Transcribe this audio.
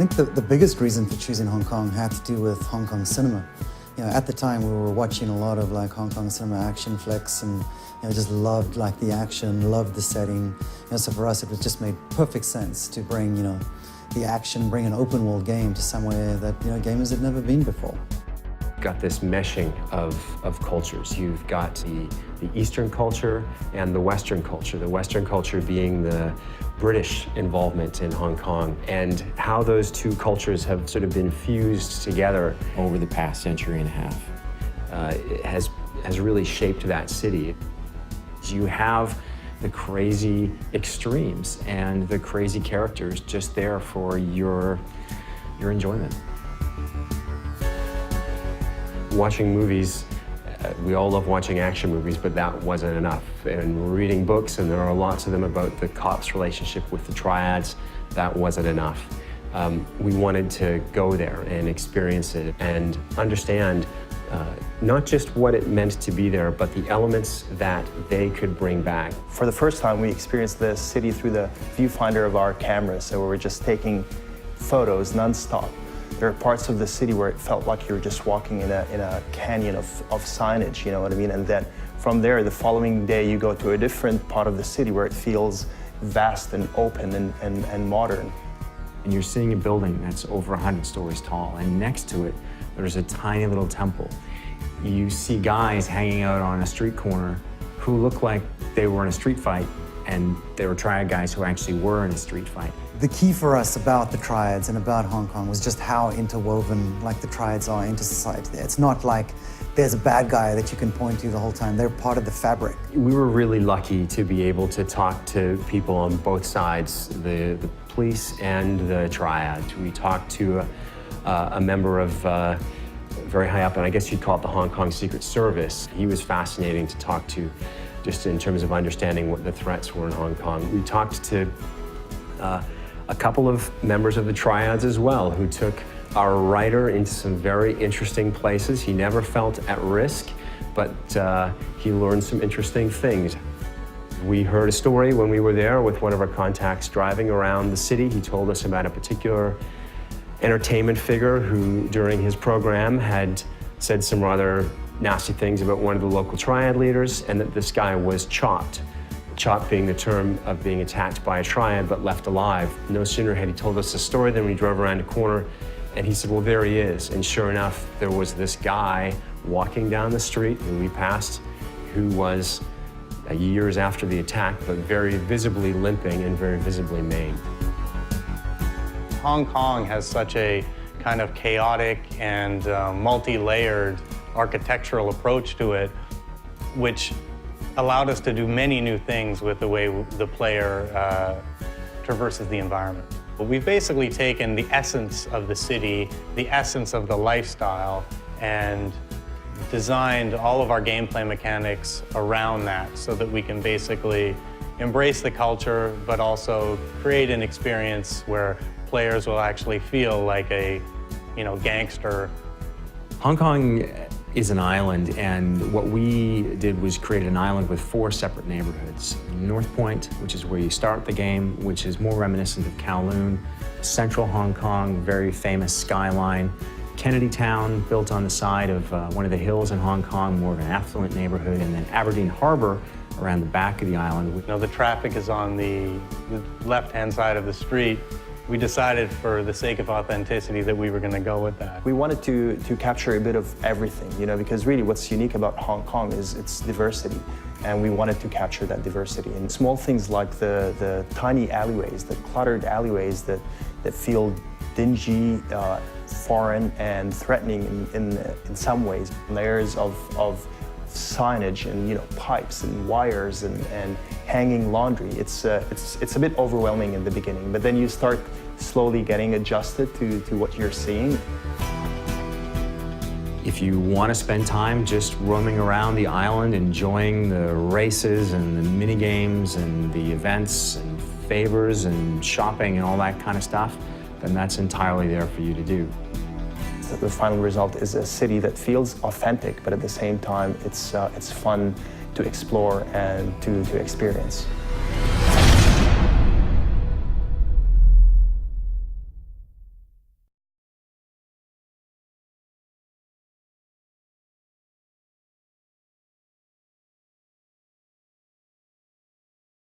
think the biggest reason for choosing Hong Kong had to do with Hong Kong cinema. At the time we were watching a lot of Hong Kong cinema action flicks and just loved the action, loved the setting. So for us it was just made perfect sense to bring the action, bring an open world game to somewhere that gamers had never been before. Got this meshing of cultures. You've got the Eastern culture and the Western culture. The Western culture being the British involvement in Hong Kong, and how those two cultures have sort of been fused together over the past century and a half. It has really shaped that city. You have the crazy extremes and the crazy characters just there for your enjoyment. Watching movies, we all love watching action movies, but that wasn't enough. And we're reading books, and there are lots of them about the cops' relationship with the triads. That wasn't enough. We wanted to go there and experience it and understand not just what it meant to be there, but the elements that they could bring back. For the first time, we experienced the city through the viewfinder of our cameras, so we were just taking photos nonstop. There are parts of the city where it felt like you were just walking in a canyon of signage, you know what I mean? And then from there, the following day, you go to a different part of the city where it feels vast and open and modern. And you're seeing a building that's over 100 stories tall, and next to it, there's a tiny little temple. You see guys hanging out on a street corner who look like they were in a street fight, and they were triad guys who actually were in a street fight. The key for us about the triads and about Hong Kong was just how interwoven the triads are into society there. It's not like there's a bad guy that you can point to the whole time. They're part of the fabric. We were really lucky to be able to talk to people on both sides, the police and the triads. We talked to a member of very high up, and I guess you'd call it the Hong Kong Secret Service. He was fascinating to talk to, just in terms of understanding what the threats were in Hong Kong. We talked to a couple of members of the triads as well, who took our writer into some very interesting places. He never felt at risk, but he learned some interesting things. We heard a story when we were there with one of our contacts driving around the city. He told us about a particular entertainment figure who, during his program, had said some rather nasty things about one of the local triad leaders, and that this guy was chopped. Chopped being the term of being attacked by a triad but left alive. No sooner had he told us the story than we drove around a corner, and he said, well, there he is. And sure enough, there was this guy walking down the street who we passed, who was years after the attack, but very visibly limping and very visibly maimed. Hong Kong has such a kind of chaotic and multi-layered architectural approach to it, which allowed us to do many new things with the way the player traverses the environment. We've basically taken the essence of the city, the essence of the lifestyle, and designed all of our gameplay mechanics around that so that we can basically embrace the culture, but also create an experience where players will actually feel like a, gangster. Hong Kong is an island, and what we did was create an island with 4 separate neighborhoods. North Point, which is where you start the game, which is more reminiscent of Kowloon. Central Hong Kong, very famous skyline. Kennedy Town, built on the side of one of the hills in Hong Kong, more of an affluent neighborhood. And then Aberdeen Harbor, around the back of the island. The traffic is on the left-hand side of the street. We decided, for the sake of authenticity, that we were going to go with that. We wanted to capture a bit of everything, because really what's unique about Hong Kong is its diversity, and we wanted to capture that diversity. And small things like the tiny alleyways, the cluttered alleyways that feel dingy, foreign, and threatening in some ways. Layers of signage and pipes and wires and hanging laundry. It's a bit overwhelming in the beginning, but then you start slowly getting adjusted to what you're seeing. If you want to spend time just roaming around the island, enjoying the races and the mini games and the events and favors and shopping and all that kind of stuff, then that's entirely there for you to do. The final result is a city that feels authentic, but at the same time, it's fun to explore and to experience.